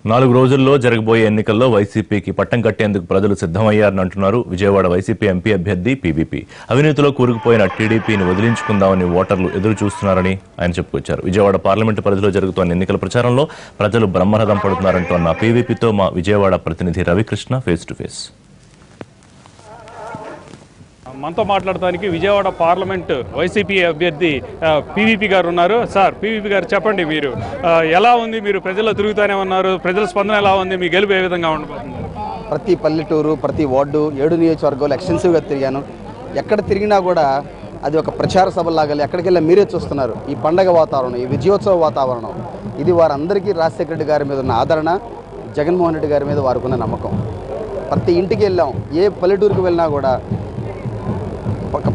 4 రోజుల్లో జరగబోయే ఎన్నికల్లో వైసీపీకి పట్టం కట్టేందుకు ప్రజలు సిద్ధమయ్యారని అంటున్నారు విజయవాడ వైసీపీ ఎంపీ అభ్యర్థి పీవీపీ. అవినీతిలో కూరుకుపోయిన టీడీపీని వదిలించుకుందామని ఓటర్లు ఎదురు చూస్తున్నారని ఆయన చెప్పుకొచ్చారు. విజయవాడ పార్లమెంటు పరిధిలో జరుగుతున్న ఎన్నికల ప్రచారంలో ప్రజలు బ్రహ్మరథం పడుతున్నారంటున్న పీవీపీతో మా విజయవాడ ప్రతినిధి రవికృష్ణ ఫేస్ టు ఫేస్. మనతో మాట్లాడటానికి విజయవాడ పార్లమెంట్ వైసీపీ అభ్యర్థి పీవీపీ గారు ఉన్నారు. సార్, పీవీపీ గారు చెప్పండి, మీరు ఎలా ఉంది? మీరు ప్రజల్లో తిరుగుతూనే ఉన్నారు, ప్రజల స్పందన ఎలా ఉంది? మీ గెలుపు ఏ విధంగా ఉండబోతుంది? ప్రతి పల్లెటూరు, ప్రతి వార్డు, 7 నియోజకవర్గాలు ఎక్స్టెన్సివ్గా తిరిగాను. ఎక్కడ తిరిగినా కూడా అది ఒక ప్రచార సభలాగా ఎక్కడికి వెళ్ళా మీరే చూస్తున్నారు. ఈ పండగ వాతావరణం, ఈ విజయోత్సవ వాతావరణం, ఇది వారందరికీ రాజశేఖర రెడ్డి గారి మీద ఉన్న ఆదరణ, జగన్మోహన్ రెడ్డి గారి మీద వారుకున్న నమ్మకం. ప్రతి ఇంటికి వెళ్ళాం, ఏ పల్లెటూరుకి వెళ్ళినా కూడా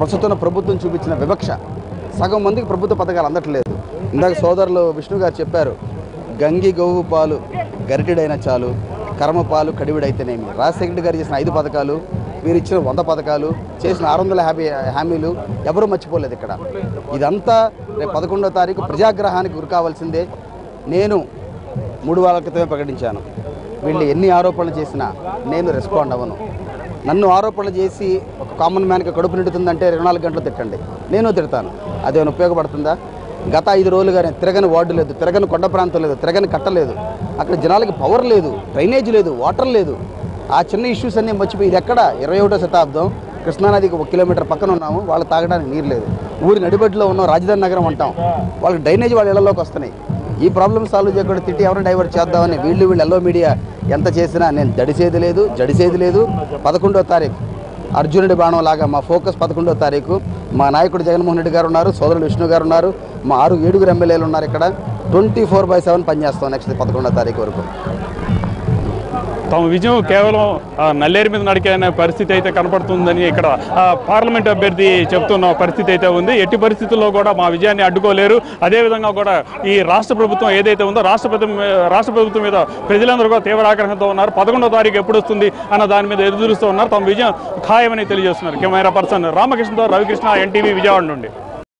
ప్రస్తుతం ప్రభుత్వం చూపించిన వివక్ష, సగం మందికి ప్రభుత్వ పథకాలు అందట్లేదు. ఇందాక సోదరులు విష్ణు గారు చెప్పారు, గంగి గోవు పాలు గరిటెడైనా చాలు, కర్మ పాలు కడివిడైతేనేమి. రాజశేఖర రెడ్డి గారు చేసిన 5 పథకాలు, వీరు ఇచ్చిన 100 పథకాలు, చేసిన 650 హామీలు ఎవరూ మర్చిపోలేదు. ఇక్కడ ఇదంతా రేపు 11వ తారీఖు ప్రజాగ్రహానికి గురి కావాల్సిందే. నేను 3 వారాల క్రితమే ప్రకటించాను, వీళ్ళు ఎన్ని ఆరోపణలు చేసినా నేను రెస్పాండ్ అవ్వను. నన్ను ఆరోపణలు చేసి ఒక కామన్ మ్యాన్కి కడుపు నిండుతుందంటే 24 గంటలు తిట్టండి, నేను తిడతాను. అదేమైనా ఉపయోగపడుతుందా? గత 5 రోజులుగా నేను తిరగని వార్డు లేదు, తిరగని కొండ ప్రాంతం లేదు, తిరగని కట్టలేదు. అక్కడ జనాలకి పవర్ లేదు, డ్రైనేజ్ లేదు, వాటర్ లేదు. ఆ చిన్న ఇష్యూస్ అన్నీ మర్చిపోయి, ఇది ఎక్కడ 21వ శతాబ్దం, కృష్ణానదికి 1 కిలోమీటర్ పక్కన ఉన్నాము, వాళ్ళు తాగడానికి నీరు లేదు. ఊరి నడిబడిలో ఉన్నాం, రాజధాని నగరం అంటాం, వాళ్ళకి డ్రైనేజ్ వాళ్ళ ఇళ్లలోకి వస్తున్నాయి. ఈ ప్రాబ్లమ్ సాల్వ్ చేయకుండా తిట్టి ఎవరైనా డైవర్ట్ చేద్దామని వీళ్ళు ఎల్లో మీడియా ఎంత చేసినా నేను జడిసేది లేదు. 11వ తారీఖు అర్జునుడి బాణం లాగా మా ఫోకస్ 11వ తారీఖు. మా నాయకుడు జగన్మోహన్ రెడ్డి గారు ఉన్నారు, సోదరుడు విష్ణు గారు ఉన్నారు, మా 7 ఎమ్మెల్యేలు ఉన్నారు. ఇక్కడ 24/7 పనిచేస్తాం నెక్స్ట్ 11వ తారీఖు వరకు. తమ విజయం కేవలం నల్లేరు మీద నడికే పరిస్థితి అయితే కనపడుతుందని ఇక్కడ పార్లమెంట్ అభ్యర్థి చెప్తున్న పరిస్థితి అయితే ఉంది. ఎట్టి పరిస్థితుల్లో కూడా మా విజయాన్ని అడ్డుకోలేరు. అదేవిధంగా కూడా ఈ రాష్ట్ర ప్రభుత్వం ఏదైతే ఉందో రాష్ట్ర ప్రభుత్వం మీద ప్రజలందరూ కూడా తీవ్ర ఆగ్రహంతో ఉన్నారు. 11వ తారీఖు ఎప్పుడు వస్తుంది అన్న దాని మీద ఎదురు చూస్తూ ఉన్నారు. తమ విజయం ఖాయమని తెలియజేస్తున్నారు. కెమెరా పర్సన్ రామకృష్ణతో రవికృష్ణ, ఎన్టీవీ, విజయవాడ నుండి.